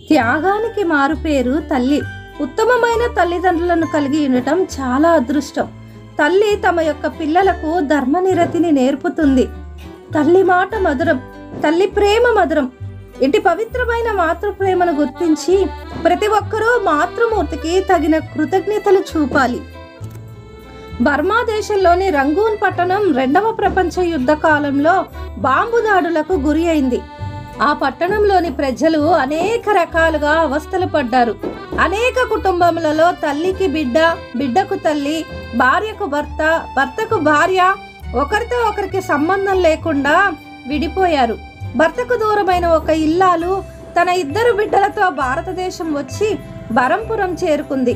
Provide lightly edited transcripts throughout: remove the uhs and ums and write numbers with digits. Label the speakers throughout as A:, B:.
A: త్యాగానికి మారుపేరు తల్లి. ఉత్తమమైన తల్లిదండ్రులను కలిగి ఉండటం చాలా అదృష్టం. తల్లి తమ యొక్క పిల్లలకు ధర్మనిరతిని నేర్పుతుంది. తల్లి మాట మధురం, తల్లి ప్రేమ మధురం. ఇటు పవిత్రమైన మాతృప్రేమను గుర్తించి ప్రతి ఒక్కరూ మాతృమూర్తికి తగిన కృతజ్ఞతలు చూపాలి. బర్మా దేశంలోని రంగూన్ పట్టణం 2వ ప్రపంచ యుద్ధ కాలంలో బాంబు దాడులకు గురి అయింది. ఆ పట్టణంలోని ప్రజలు అనేక రకాలుగా అవస్థలు పడ్డారు. అనేక కుటుంబములలో తల్లికి బిడ్డ, బిడ్డకు తల్లి, భార్యకు భర్త, భర్తకు భార్య ఒకరితో ఒకరికి సంబంధం లేకుండా విడిపోయారు. భర్తకు దూరమైన ఒక ఇల్లాలు తన 2 బిడ్డలతో భారతదేశం వచ్చి బరంపురం చేరుకుంది.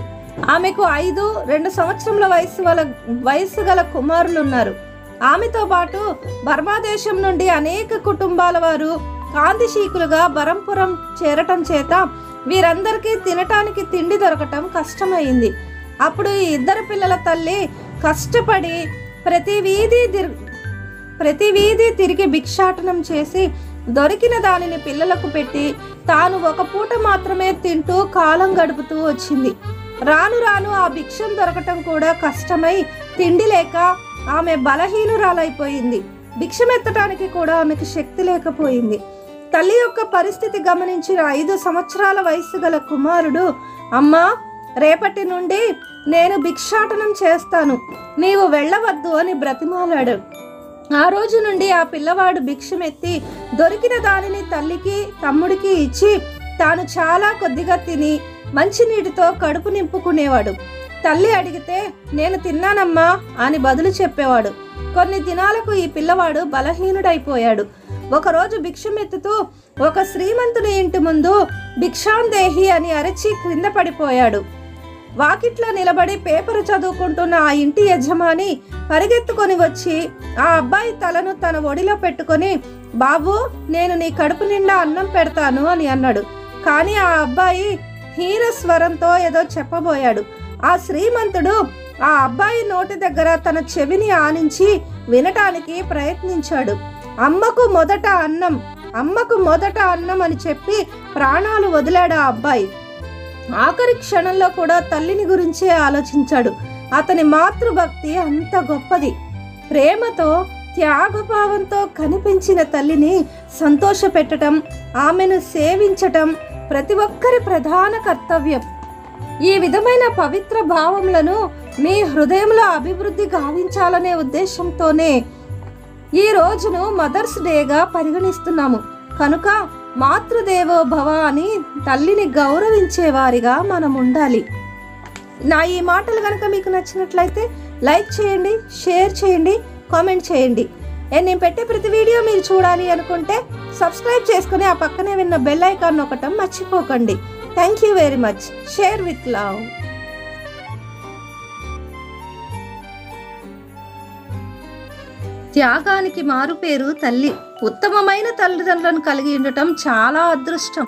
A: ఆమెకు 5, 2 సంవత్సరముల వయస్సు గల కుమారులున్నారు. ఆమెతో పాటు బర్మా దేశం నుండి అనేక కుటుంబాల వారు కాంతిశీకులుగా బరంపురం చేరటం చేత వీరందరికీ తినటానికి తిండి దొరకటం కష్టమైంది. అప్పుడు ఈ 2 పిల్లల తల్లి కష్టపడి ప్రతి వీధి తిరిగి భిక్షాటనం చేసి దొరికిన దానిని పిల్లలకు పెట్టి తాను ఒక పూట మాత్రమే తింటూ కాలం గడుపుతూ వచ్చింది. రాను రాను ఆ భిక్షం దొరకటం కూడా కష్టమై తిండి లేక ఆమె బలహీనురాలైపోయింది. భిక్షమెత్తడానికి కూడా ఆమెకు శక్తి లేకపోయింది. తల్లి యొక్క పరిస్థితి గమనించిన 5 సంవత్సరాల వయసు గల కుమారుడు, అమ్మా, రేపటి నుండి నేను భిక్షాటనం చేస్తాను, నీవు వెళ్ళవద్దు అని బ్రతిమాలాడు. ఆ రోజు నుండి ఆ పిల్లవాడు భిక్షమెత్తి దొరికిన దానిని తల్లికి, తమ్ముడికి ఇచ్చి తాను చాలా కొద్దిగా తిని మంచినీటితో కడుపు నింపుకునేవాడు. తల్లి అడిగితే నేను తిన్నానమ్మా అని బదులు చెప్పేవాడు. కొన్ని దినాలకు ఈ పిల్లవాడు బలహీనుడైపోయాడు. ఒకరోజు భిక్షమెత్తుతూ ఒక శ్రీమంతుని ఇంటి ముందు భిక్షాందేహి అని అరచి క్రింద పడిపోయాడు. వాకిట్లో నిలబడి పేపరు చదువుకుంటున్న ఆ ఇంటి యజమాని పరిగెత్తుకొని వచ్చి ఆ అబ్బాయి తలను తన ఒడిలో పెట్టుకొని, బాబు, నేను నీ కడుపు నిండా అన్నం పెడతాను అని అన్నాడు. కానీ ఆ అబ్బాయి హీన స్వరంతో ఏదో చెప్పబోయాడు. ఆ శ్రీమంతుడు ఆ అబ్బాయి నోటి దగ్గర తన చెవిని ఆనించి వినటానికి ప్రయత్నించాడు. అమ్మకు మొదట అన్నం అని చెప్పి ప్రాణాలు వదిలాడు ఆ అబ్బాయి. ఆఖరి క్షణంలో కూడా తల్లిని గురించే ఆలోచించాడు. అతని మాతృభక్తి అంత గొప్పది. ప్రేమతో, త్యాగభావంతో కనిపించిన తల్లిని సంతోషపెట్టడం, ఆమెను సేవించటం ప్రతి ఒక్కరి ప్రధాన కర్తవ్యం. ఈ విధమైన పవిత్ర భావములను మీ హృదయంలో అభివృద్ధి గావించాలనే ఉద్దేశంతోనే ఈ రోజును మదర్స్ డేగా పరిగణిస్తున్నాము. కనుక మాతృదేవో భవ అని తల్లిని గౌరవించే వారిగా మనం ఉండాలి. నా ఈ మాటలు కనుక మీకు నచ్చినట్లయితే లైక్ చేయండి, షేర్ చేయండి, కామెంట్ చేయండి. నేను పెట్టే ప్రతి వీడియో మీరు చూడాలి అనుకుంటే సబ్స్క్రైబ్ చేసుకుని ఆ పక్కనే ఉన్న బెల్ ఐకాన్ నొక్కటం మర్చిపోకండి. Thank you very much. Share with love. త్యాగానికి మారుపేరు తల్లి. ఉత్తమమైన తల్లిదండ్రులను కలిగి ఉండటం చాలా అదృష్టం.